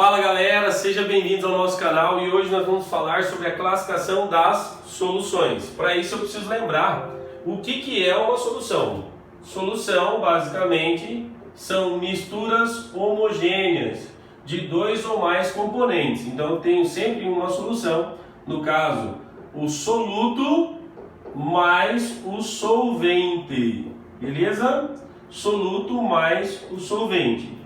Fala galera, sejam bem-vindos ao nosso canal e hoje nós vamos falar sobre a classificação das soluções. Para isso eu preciso lembrar o que é uma solução. Solução, basicamente, são misturas homogêneas de dois ou mais componentes. Então eu tenho sempre uma solução, no caso, o soluto mais o solvente, beleza? Soluto mais o solvente.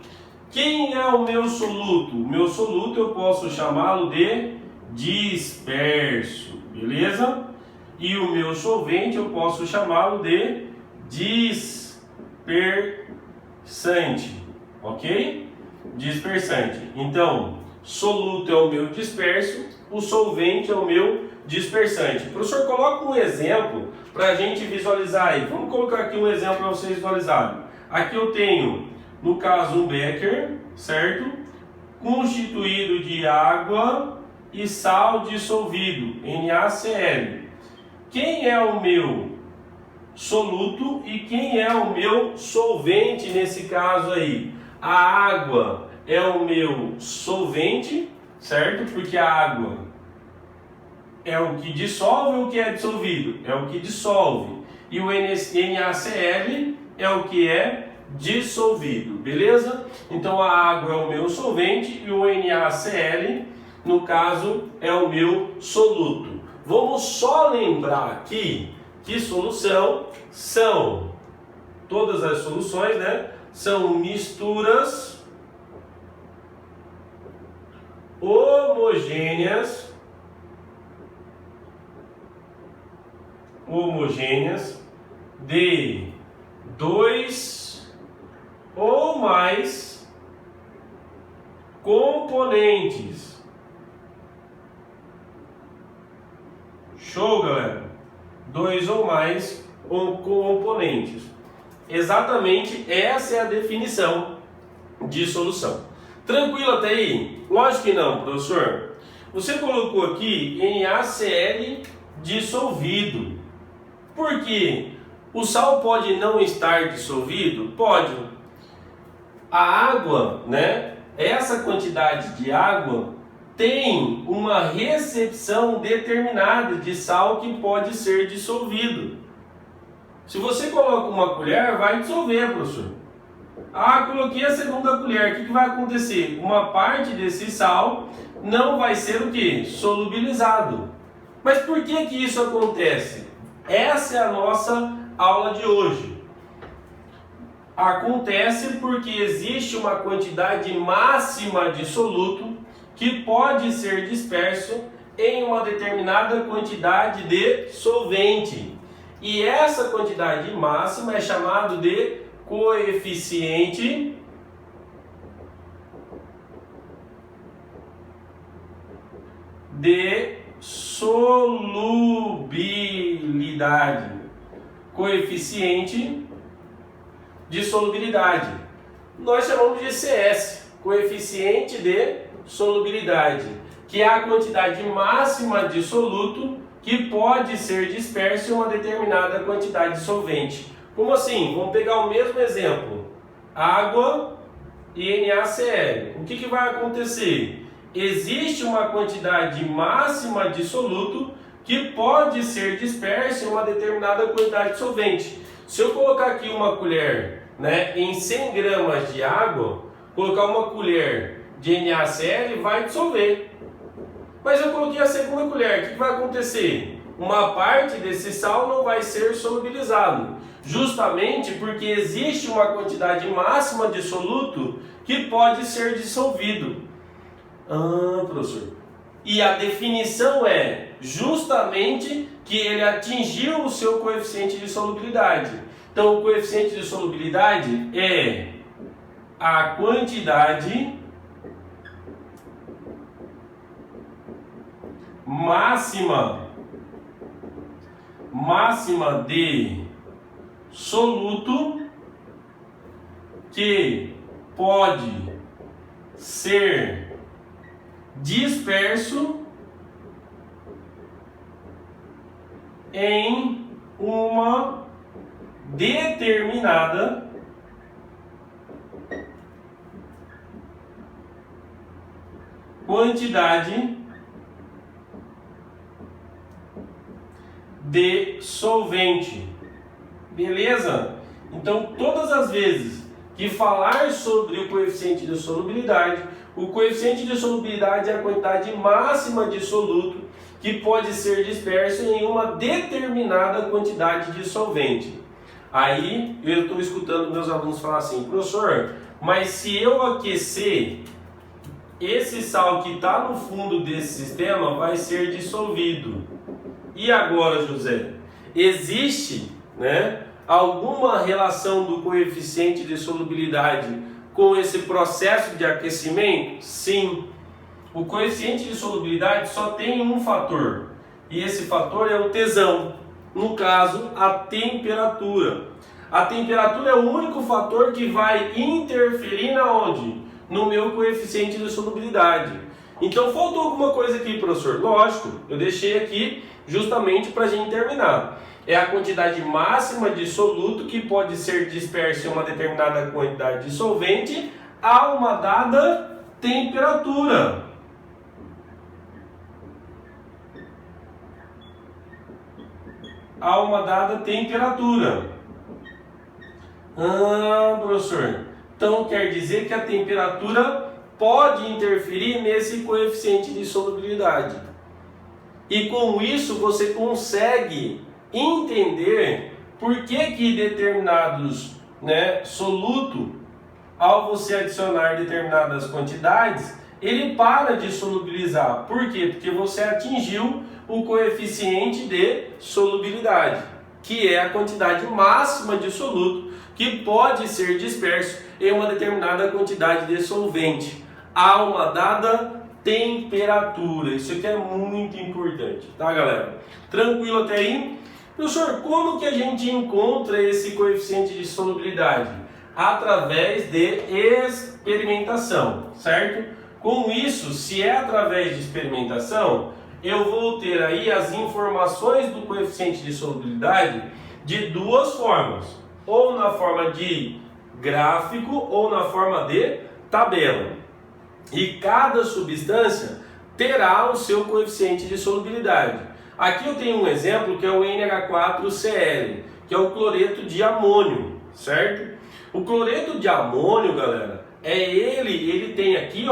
Quem é o meu soluto? O meu soluto eu posso chamá-lo de disperso, beleza? E o meu solvente eu posso chamá-lo de dispersante, ok? Dispersante. Então, soluto é o meu disperso, o solvente é o meu dispersante. Professor, coloca um exemplo para a gente visualizar aí. Vamos colocar aqui um exemplo para vocês visualizarem. Aqui eu tenho, no caso, um becker, certo? Constituído de água e sal dissolvido, NaCl. Quem é o meu soluto e quem é o meu solvente nesse caso aí? A água é o meu solvente, certo? Porque a água é o que dissolve ou o que é dissolvido? É o que dissolve. E o NaCl é o que é dissolvido, beleza? Então a água é o meu solvente e o NaCl, no caso, é o meu soluto. Vamos só lembrar aqui que solução são todas as soluções, né? São misturas homogêneas de dois ou mais componentes. Show, galera? Dois ou mais componentes. Exatamente essa é a definição de solução. Tranquilo até aí? Lógico que não, professor. Você colocou aqui NaCl dissolvido. Por quê? O sal pode não estar dissolvido? Pode. A água, né? Essa quantidade de água tem uma recepção determinada de sal que pode ser dissolvido. Se você coloca uma colher, vai dissolver, professor. Ah, coloquei a segunda colher, o que vai acontecer? Uma parte desse sal não vai ser o quê? Solubilizado. Mas por que isso acontece? Essa é a nossa aula de hoje. Acontece porque existe uma quantidade máxima de soluto que pode ser disperso em uma determinada quantidade de solvente. E essa quantidade máxima é chamada de coeficiente de solubilidade. Coeficiente de solubilidade. Nós chamamos de CS, coeficiente de solubilidade, que é a quantidade máxima de soluto que pode ser disperso em uma determinada quantidade de solvente. Como assim? Vamos pegar o mesmo exemplo. Água e NaCl. O que vai acontecer? Existe uma quantidade máxima de soluto que pode ser disperso em uma determinada quantidade de solvente. Se eu colocar aqui uma colher, né, em 100 gramas de água, colocar uma colher de NaCl, vai dissolver. Mas eu coloquei a segunda colher, o que vai acontecer? Uma parte desse sal não vai ser solubilizado, justamente porque existe uma quantidade máxima de soluto que pode ser dissolvido. Ah, professor. E a definição é justamente que ele atingiu o seu coeficiente de solubilidade. Então, o coeficiente de solubilidade é a quantidade máxima de soluto que pode ser disperso em uma determinada quantidade de solvente. Beleza? Então, todas as vezes que falar sobre o coeficiente de solubilidade, o coeficiente de solubilidade é a quantidade máxima de soluto que pode ser disperso em uma determinada quantidade de solvente. Aí eu estou escutando meus alunos falar assim: professor, mas se eu aquecer, esse sal que está no fundo desse sistema vai ser dissolvido. E agora, José, existe, alguma relação do coeficiente de solubilidade com esse processo de aquecimento? Sim. O coeficiente de solubilidade só tem um fator, e esse fator é o tesão, no caso, a temperatura. A temperatura é o único fator que vai interferir na onde? No meu coeficiente de solubilidade. Então, faltou alguma coisa aqui, professor? Lógico, eu deixei aqui justamente para a gente terminar. É a quantidade máxima de soluto que pode ser disperso em uma determinada quantidade de solvente a uma dada temperatura. A uma dada temperatura. Professor, então quer dizer que a temperatura pode interferir nesse coeficiente de solubilidade. E com isso você consegue entender por que determinados soluto, ao você adicionar determinadas quantidades, ele para de solubilizar. Por quê? Porque você atingiu o coeficiente de solubilidade, que é a quantidade máxima de soluto que pode ser disperso em uma determinada quantidade de solvente a uma dada temperatura. Isso aqui é muito importante, tá, galera? Tranquilo até aí? Professor, como que a gente encontra esse coeficiente de solubilidade? Através de experimentação, certo? Com isso, se é através de experimentação, eu vou ter aí as informações do coeficiente de solubilidade de duas formas, ou na forma de gráfico ou na forma de tabela. E cada substância terá o seu coeficiente de solubilidade. Aqui eu tenho um exemplo que é o NH4Cl, que é o cloreto de amônio, certo? O cloreto de amônio, galera, ele tem aqui,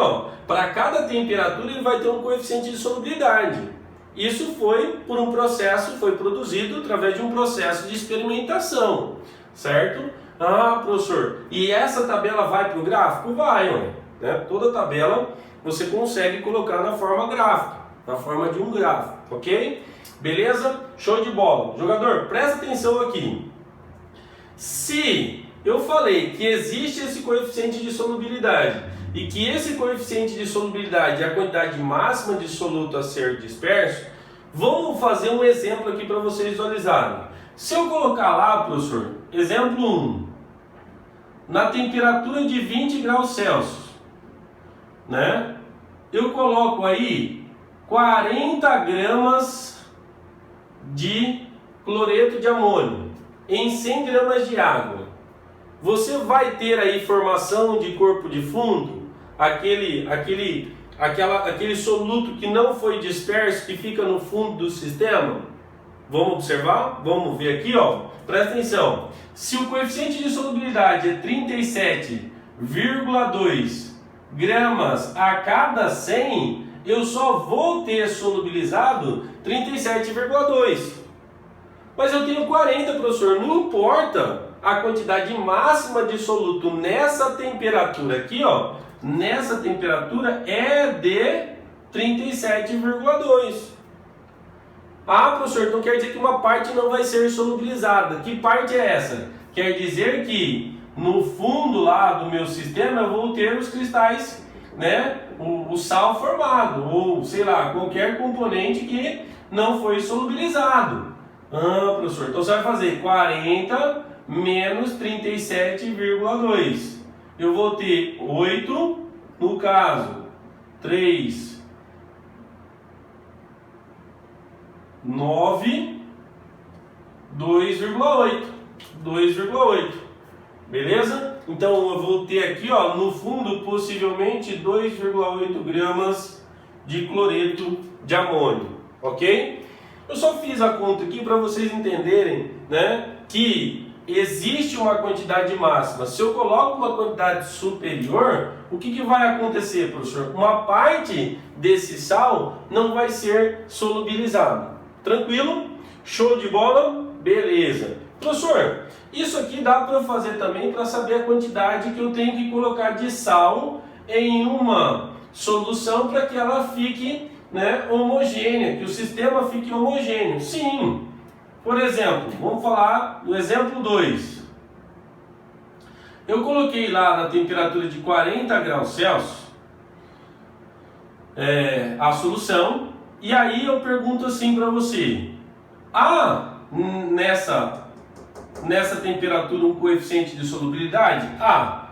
para cada temperatura ele vai ter um coeficiente de solubilidade. Isso foi por um processo, foi produzido através de um processo de experimentação, certo? Professor, e essa tabela vai para o gráfico? Vai, Toda tabela você consegue colocar na forma gráfica, na forma de um gráfico, ok? Beleza? Show de bola. Jogador, presta atenção aqui. Se eu falei que existe esse coeficiente de solubilidade e que esse coeficiente de solubilidade é a quantidade máxima de soluto a ser disperso, vamos fazer um exemplo aqui para vocês visualizarem. Se eu colocar lá, professor, exemplo 1, na temperatura de 20 graus Celsius, eu coloco aí 40 gramas de cloreto de amônio em 100 gramas de água. Você vai ter aí formação de corpo de fundo, aquele soluto que não foi disperso, que fica no fundo do sistema? Vamos observar? Vamos ver aqui, presta atenção. Se o coeficiente de solubilidade é 37,2 gramas a cada 100, eu só vou ter solubilizado 37,2. Mas eu tenho 40, professor. Não importa a quantidade máxima de soluto nessa temperatura aqui, nessa temperatura é de 37,2. Professor, então quer dizer que uma parte não vai ser solubilizada. Que parte é essa? Quer dizer que no fundo lá do meu sistema eu vou ter os cristais, o sal formado, ou sei lá, qualquer componente que não foi solubilizado. Professor, então você vai fazer 40 menos 37,2. Eu vou ter 8, no caso, 3, 9, 2,8. 2,8. Beleza? Então eu vou ter aqui, no fundo, possivelmente 2,8 gramas de cloreto de amônio, ok? Eu só fiz a conta aqui para vocês entenderem, né, que existe uma quantidade máxima. Se eu coloco uma quantidade superior, o que vai acontecer, professor? Uma parte desse sal não vai ser solubilizado. Tranquilo? Show de bola? Beleza. Professor, isso aqui dá para eu fazer também para saber a quantidade que eu tenho que colocar de sal em uma solução para que ela fique, né, homogênea, que o sistema fique homogêneo. Sim. Por exemplo, vamos falar do exemplo 2. Eu coloquei lá na temperatura de 40 graus Celsius a solução, e aí eu pergunto assim para você: nessa temperatura um coeficiente de solubilidade?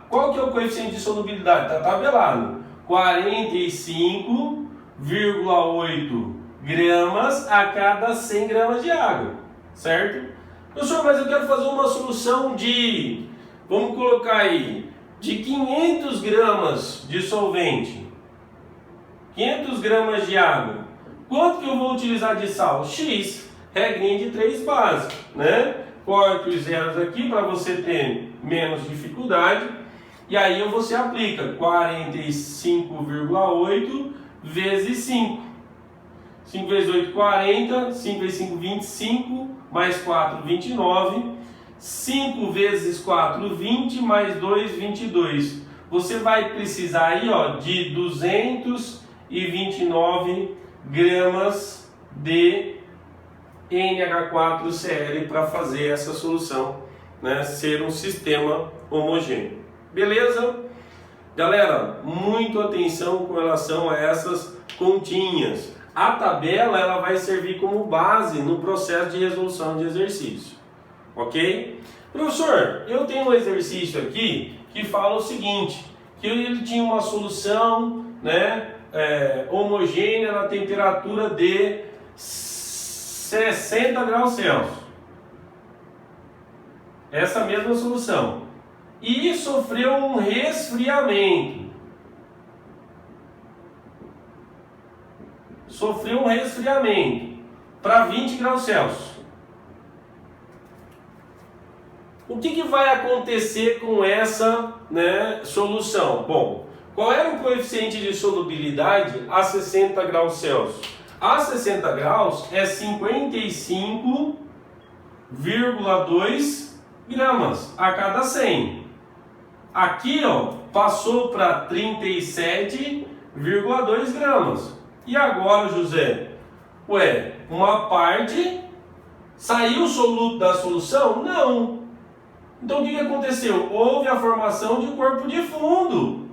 Qual que é o coeficiente de solubilidade? Está tabelado: 45,8 gramas a cada 100 gramas de água. Certo? Professor, mas eu quero fazer uma solução de, vamos colocar aí, de 500 gramas de solvente, 500 gramas de água. Quanto que eu vou utilizar de sal? X, regrinha de 3 básica, né? Corto os zeros aqui para você ter menos dificuldade. E aí você aplica 45,8 vezes 5. 5 vezes 8, 40. 5 vezes 5, 25. Mais 4, 29. 5 vezes 4, 20. Mais 2, 22. Você vai precisar aí, de 229 gramas de NH4Cl para fazer essa solução, né, ser um sistema homogêneo. Beleza? Galera, muito atenção com relação a essas continhas. A tabela ela vai servir como base no processo de resolução de exercício, ok? Professor, eu tenho um exercício aqui que fala o seguinte, que ele tinha uma solução, né, homogênea na temperatura de 60 graus Celsius. Essa mesma solução. E sofreu um resfriamento. Sofreu um resfriamento para 20 graus Celsius. O que vai acontecer com essa, né, solução? Bom, qual era o coeficiente de solubilidade a 60 graus Celsius? A 60 graus é 55,2 gramas a cada 100. Aqui, passou para 37,2 gramas. E agora, José? Uma parte saiu soluto da solução? Não. Então o que aconteceu? Houve a formação de corpo de fundo.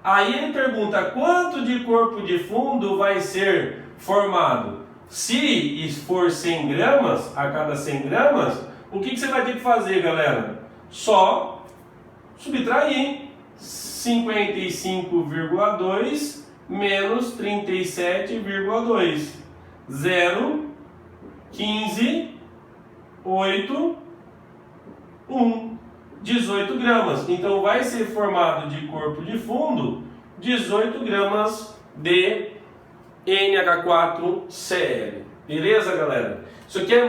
Aí ele pergunta quanto de corpo de fundo vai ser formado. Se for 100 gramas a cada 100 gramas, o que você vai ter que fazer, galera? Só subtrair 55,2 menos 37,2. 0, 15, 8, 1. 18 gramas. Então vai ser formado de corpo de fundo 18 gramas de NH4Cl. Beleza, galera? Isso aqui é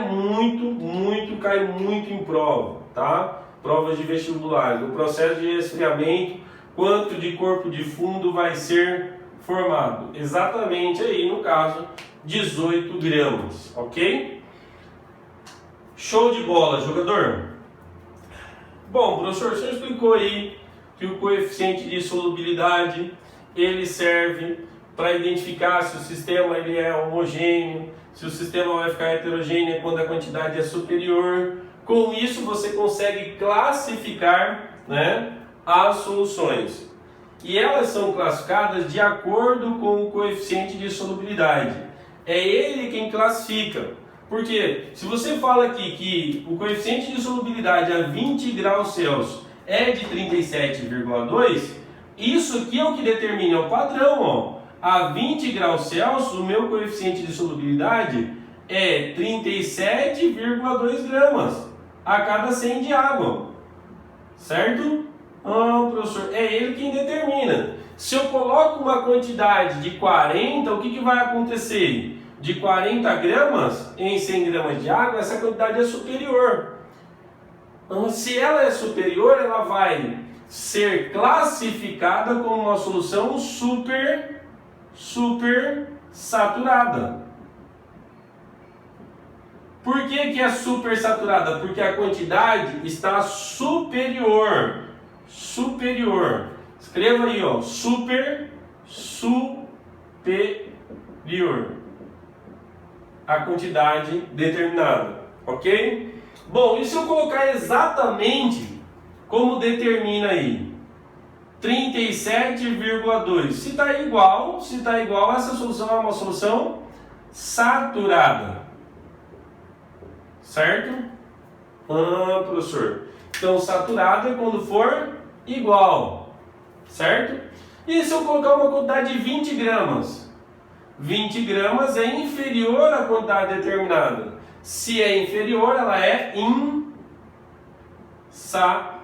cai muito em prova, tá? Provas de vestibular. No processo de resfriamento, quanto de corpo de fundo vai ser formado? Exatamente aí, no caso, 18 gramas, ok? Show de bola, jogador! Bom, professor, o senhor explicou aí que o coeficiente de solubilidade ele serve para identificar se o sistema ele é homogêneo, se o sistema vai ficar heterogêneo quando a quantidade é superior. Com isso você consegue classificar, né, as soluções. E elas são classificadas de acordo com o coeficiente de solubilidade. É ele quem classifica. Porque se você fala aqui que o coeficiente de solubilidade a 20 graus Celsius é de 37,2, isso aqui é o que determina, é o padrão. A 20 graus Celsius, o meu coeficiente de solubilidade é 37,2 gramas a cada 100 de água. Certo? Professor, é ele quem determina. Se eu coloco uma quantidade de 40, o que vai acontecer? De 40 gramas em 100 gramas de água, essa quantidade é superior. Então, se ela é superior, ela vai ser classificada como uma solução super saturada. Por que é super saturada? Porque a quantidade está superior. Escreva aí, ó, superior. A quantidade determinada, ok? Bom, e se eu colocar exatamente como determina aí? 37,2. Se está igual, essa solução é uma solução saturada. Certo? Professor. Então, saturada é quando for igual. Certo? E se eu colocar uma quantidade de 20 gramas? 20 gramas é inferior à quantidade determinada. Se é inferior, ela é insaturada.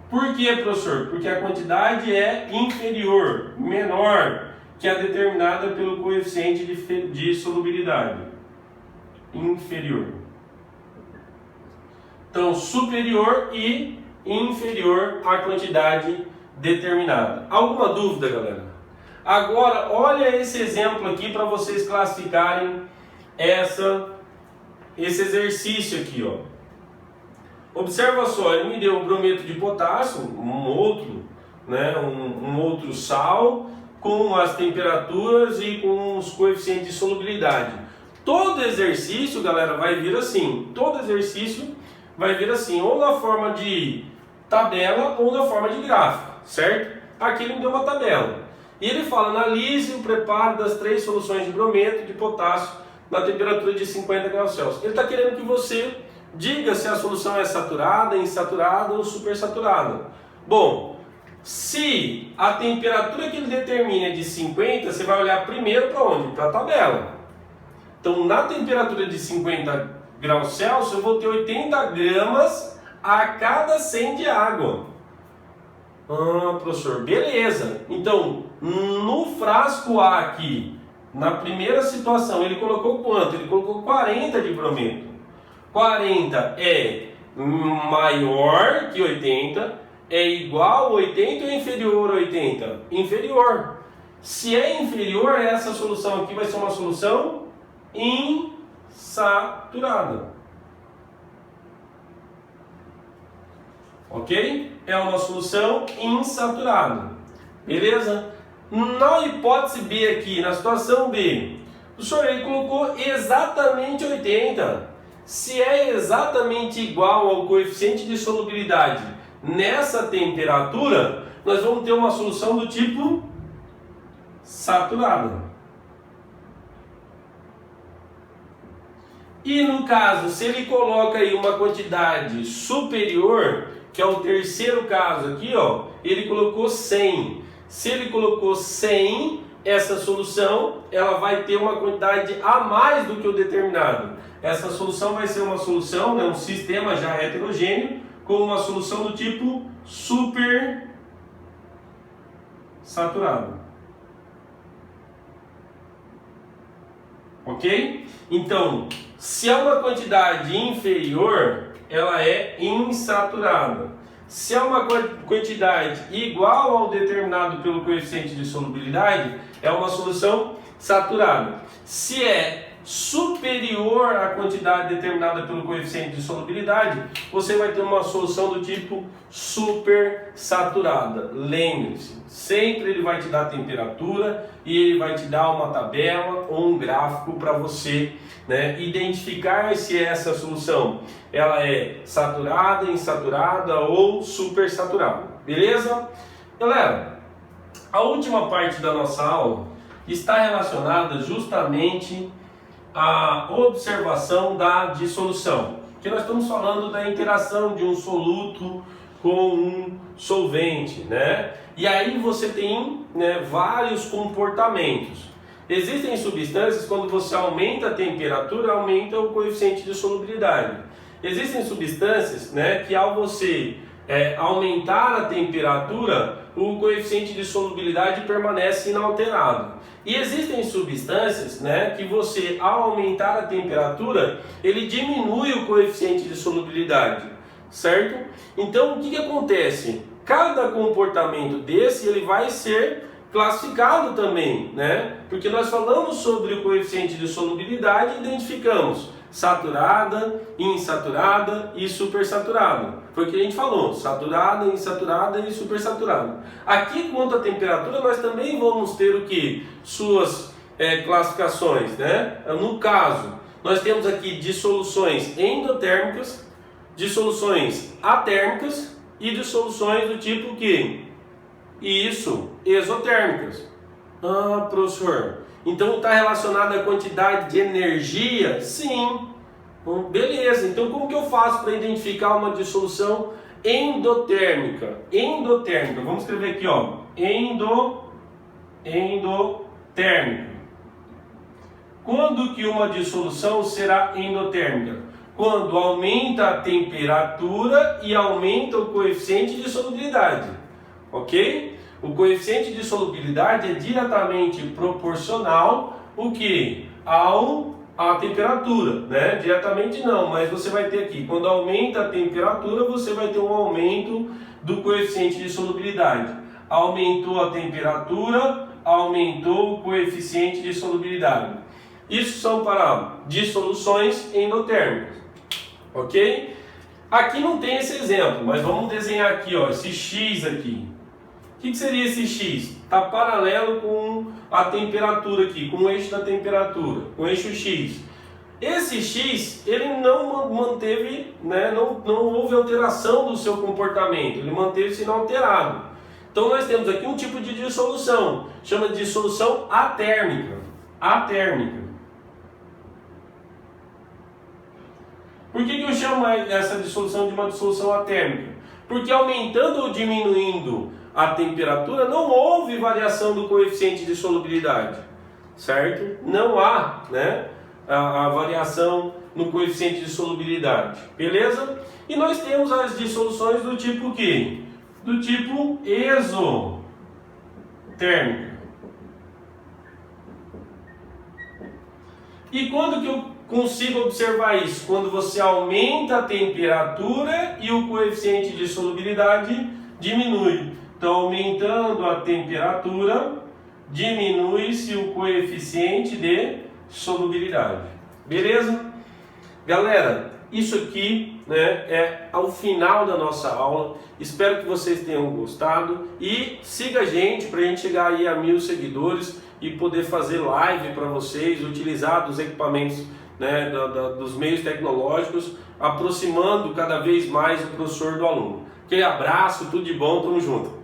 Por que, professor? Porque a quantidade é inferior, menor que a determinada pelo coeficiente de solubilidade. Inferior. Então, superior e inferior à quantidade determinada. Alguma dúvida, galera? Agora, olha esse exemplo aqui para vocês classificarem esse exercício aqui, ó. Observa só, ele me deu um brometo de potássio, um outro sal, com as temperaturas e com os coeficientes de solubilidade. Todo exercício, galera, vai vir assim. Todo exercício vai vir assim, ou na forma de tabela ou na forma de gráfico, certo? Aqui ele me deu uma tabela. E ele fala, analise o preparo das 3 soluções de brometo de potássio na temperatura de 50 graus Celsius. Ele está querendo que você diga se a solução é saturada, insaturada ou supersaturada. Bom, se a temperatura que ele determina é de 50, você vai olhar primeiro para onde? Para a tabela. Então, na temperatura de 50 graus Celsius, eu vou ter 80 gramas a cada 100 de água. Professor, beleza. Então, no frasco A aqui, na primeira situação, ele colocou quanto? Ele colocou 40 de brometo. 40 é maior que 80, é igual a 80 ou inferior a 80? Inferior. Se é inferior, essa solução aqui vai ser uma solução insaturada. Ok? É uma solução insaturada. Beleza? Na hipótese B aqui, na situação B, o senhor ele colocou exatamente 80. Se é exatamente igual ao coeficiente de solubilidade nessa temperatura, nós vamos ter uma solução do tipo saturada. E no caso, se ele coloca aí uma quantidade superior, que é o terceiro caso aqui, ó, ele colocou 100. Se ele colocou 100, essa solução ela vai ter uma quantidade a mais do que o determinado. Essa solução vai ser uma solução, né, um sistema já heterogêneo, com uma solução do tipo super saturado. Ok? Então, se é uma quantidade inferior, ela é insaturada. Se é uma quantidade igual ao determinado pelo coeficiente de solubilidade, é uma solução saturada. Se é superior à quantidade determinada pelo coeficiente de solubilidade, você vai ter uma solução do tipo supersaturada. Lembre-se, sempre ele vai te dar temperatura e ele vai te dar uma tabela ou um gráfico para você, né, identificar se essa solução ela é saturada, insaturada ou supersaturada. Beleza? Galera, a última parte da nossa aula está relacionada justamente à observação da dissolução, que nós estamos falando da interação de um soluto com um solvente, né? E aí você tem, né, vários comportamentos. Existem substâncias, quando você aumenta a temperatura, aumenta o coeficiente de solubilidade. Existem substâncias, né, que ao você aumentar a temperatura, o coeficiente de solubilidade permanece inalterado. E existem substâncias, né, que você, ao aumentar a temperatura, ele diminui o coeficiente de solubilidade, certo? Então, o que acontece? Cada comportamento desse, ele vai ser classificado também, né? Porque nós falamos sobre o coeficiente de solubilidade e identificamos saturada, insaturada e supersaturada. Foi o que a gente falou, saturada, insaturada e supersaturada. Aqui, quanto à temperatura, nós também vamos ter o que? Suas classificações, né? No caso, nós temos aqui dissoluções endotérmicas, dissoluções atérmicas e dissoluções do tipo que? Isso, exotérmicas. Ah, professor, então está relacionado à quantidade de energia? Sim. Beleza, então como que eu faço para identificar uma dissolução endotérmica? Endotérmica, vamos escrever aqui, ó. Endotérmica. Quando que uma dissolução será endotérmica? Quando aumenta a temperatura e aumenta o coeficiente de solubilidade. Ok? O coeficiente de solubilidade é diretamente proporcional o que? À temperatura, né? Diretamente não, mas você vai ter aqui, quando aumenta a temperatura, você vai ter um aumento do coeficiente de solubilidade. Aumentou a temperatura, aumentou o coeficiente de solubilidade. Isso são para dissoluções endotérmicas, ok? Aqui não tem esse exemplo, mas vamos desenhar aqui, ó, esse X aqui. O que seria esse X? Está paralelo com a temperatura aqui, com o eixo da temperatura, com o eixo X. Esse X, ele não manteve, né, não houve alteração do seu comportamento, ele manteve-se inalterado. Então nós temos aqui um tipo de dissolução, chama de dissolução atérmica. Atérmica. Por que eu chamo essa dissolução de uma dissolução atérmica? Porque aumentando ou diminuindo a temperatura, não houve variação do coeficiente de solubilidade, certo? Não há, né, a variação no coeficiente de solubilidade, beleza? E nós temos as dissoluções do tipo que? Do tipo exotérmica. E quando que eu consigo observar isso? Quando você aumenta a temperatura e o coeficiente de solubilidade diminui. Então, aumentando a temperatura, diminui-se o coeficiente de solubilidade. Beleza? Galera, isso aqui, né, é ao final da nossa aula. Espero que vocês tenham gostado e siga a gente para a gente chegar aí a 1000 seguidores e poder fazer live para vocês, utilizar dos equipamentos, né, dos meios tecnológicos, aproximando cada vez mais o professor do aluno. Aquele abraço, tudo de bom, tamo junto.